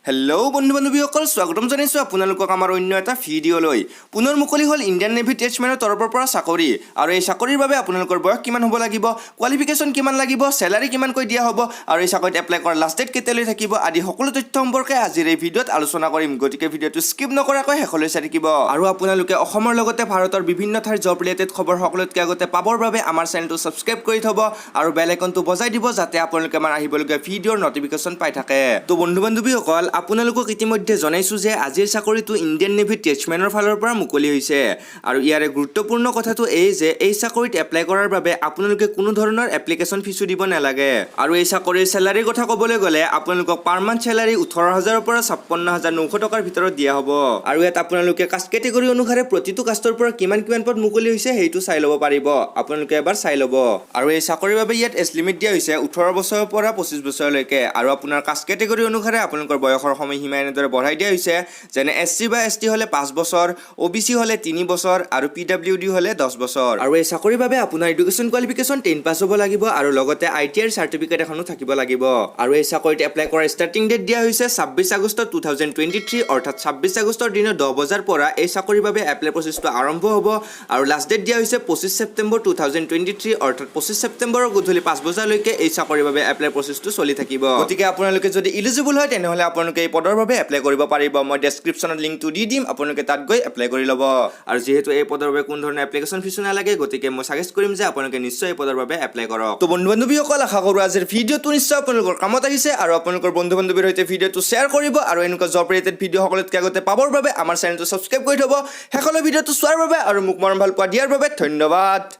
Hello' বন্ধু-বান্ধৱীসকল, স্বাগতম জনাইছোঁ আপোনালোকক আমাৰ অন্য এটা ভিডিঅ'লৈ। পুনৰ মুকলি হ'ল ইণ্ডিয়ান নেভি টেষ্টমেনৰ তৰফৰ পৰা চাকৰি। আৰু এই চাকৰিৰ বাবে আপোনালোকৰ বয়স কিমান হ'ব লাগিব, কোৱালিফিকেশ্যন কিমান লাগিব, চেলাৰী কিমানকৈ দিয়া হ'ব, আৰু এই চাকৰিত এপ্লাই কৰাৰ লাষ্ট ডেট কেতিয়ালৈ থাকিব আদি সকলো তথ্য সম্পৰ্কে আজিৰ এই ভিডিঅ'ত আলোচনা কৰিম। গতিকে ভিডিঅ'টো স্কিপ নকৰাকৈ শেষলৈ চাই থাকিব। আৰু আপোনালোকে অসমৰ লগতে ভাৰতৰ বিভিন্ন ঠাইৰ জব ৰিলেটেড খবৰ সকলোতকৈ আগতে পাবৰ বাবে আমাৰ চেনেলটো ছাবস্ক্ৰাইব কৰি থ'ব আৰু বেল আইকনটো বজাই দিব, যাতে আপোনালোকে আমাৰ আহিবলগীয়া ভিডিঅ'ৰ নটিফিকেশ্যন পাই থাকে। তো বন্ধু-বান্ধৱীসকল, আপোনালোকক ইতিমধ্যে জনাইছোঁ যে আজিৰ চাকৰিটো ইণ্ডিয়ান নেভি টেষ্টমেনৰ ফালৰ পৰা মুকলি হৈছে। আৰু ইয়াৰে গুৰুত্বপূৰ্ণ কথাটো এই যে এই চাকৰিত এপ্লাই কৰাৰ বাবে আপোনালোকে কোনো ধৰণৰ এপ্লিকেশ্যন ফিজো দিব নালাগে। আৰু এই চাকৰিৰ চেলাৰীৰ কথা ক'বলৈ গ'লে আপোনালোকক পাৰ মান্থ চেলাৰী 18,000ৰ পৰা 56,900 টকাৰ ভিতৰত দিয়া হ'ব। আৰু ইয়াত আপোনালোকে কাষ্ট কেটেগৰী অনুসাৰে প্ৰতিটো কাষ্টৰ পৰা কিমান পদ মুকলি হৈছে সেইটো চাই ল'ব পাৰিব। আপোনালোকে এবাৰ চাই ল'ব। আৰু এই চাকৰিৰ বাবে ইয়াত এজ লিমিট দিয়া হৈছে 18 বছৰৰ পৰা 25 বছৰলৈকে। আৰু আপোনাৰ কাষ্ট কেটেগৰী অনুসাৰে আপোনালোকৰ বয়সৰ সময়সীমা এনেদৰে বঢ়াই দিয়া হৈছে, যেনে SC বা ST হ'লে 5 বছৰ, OBC হ'লে 3 বছৰ আৰু PWD হ'লে 10 বছৰ। আৰু এই চাকৰিৰ বাবে আপোনাৰ এডুকেশ্যন কোৱালিফিকেশ্যন 10 পাছ হ'ব লাগিব আৰু লগতে ITR চাৰ্টিফিকেট এখনো থাকিব লাগিব। আৰু এই চাকৰিত এপ্লাই কৰাৰ ষ্টাৰ্টিং ডেট দিয়া হৈছে 26 আগষ্ট 2023, অৰ্থাৎ 26 আগষ্টৰ দিনা 10 বজাৰ পৰা এই চাকৰিৰ বাবে এপ্লাই প্ৰচেছটো আৰম্ভ হ'ব। আৰু লাষ্ট ডেট দিয়া হৈছে 25 ছেপ্টেম্বৰ 2023, অৰ্থাৎ 25 ছেপ্টেম্বৰৰ গধূলি 5 বজালৈকে এই চাকৰিৰ বাবে এপ্লাই প্ৰচেছটো চলি থাকিব। গতিকে আপোনালোকে যদি ইলিজিবল হয় তেনেহ'লে আপোনালোকে এই পদৰ বাবে এপ্লাই কৰিব পাৰিব। মই ডেছক্ৰিপশ্যনত লিংকটো দি দিম, আপোনালোকে তাত গৈ এপ্লাই কৰি ল'ব। আৰু যিহেতু এই পদৰ বাবে কোনো ধৰণৰ এপ্লিকেশ্যন ফিজো নালাগে, গতিকে মই ছাজেষ্ট কৰিম যে আপোনালোকে নিশ্চয় এই পদৰ বাবে এপ্লাই কৰক। তো বন্ধু-বান্ধৱীসকল, আশা কৰোঁ আজিৰ ভিডিঅ'টো নিশ্চয় আপোনালোকৰ কামত আহিছে আৰু আপোনালোকৰ বন্ধু-বান্ধৱীৰ সৈতে ভিডিঅ'টো শ্বেয়াৰ কৰিব। আৰু এনেকুৱা জব ৰিলেটেড ভিডিঅ' সকলোতকৈ আগতে পাবৰ বাবে আমাৰ চেনেলটো ছাবস্ক্ৰাইব কৰি থ'ব। শেষলৈ ভিডিঅ'টো চোৱাৰ বাবে আৰু মোক মৰম ভাল পোৱা দিয়াৰ বাবে ধন্যবাদ।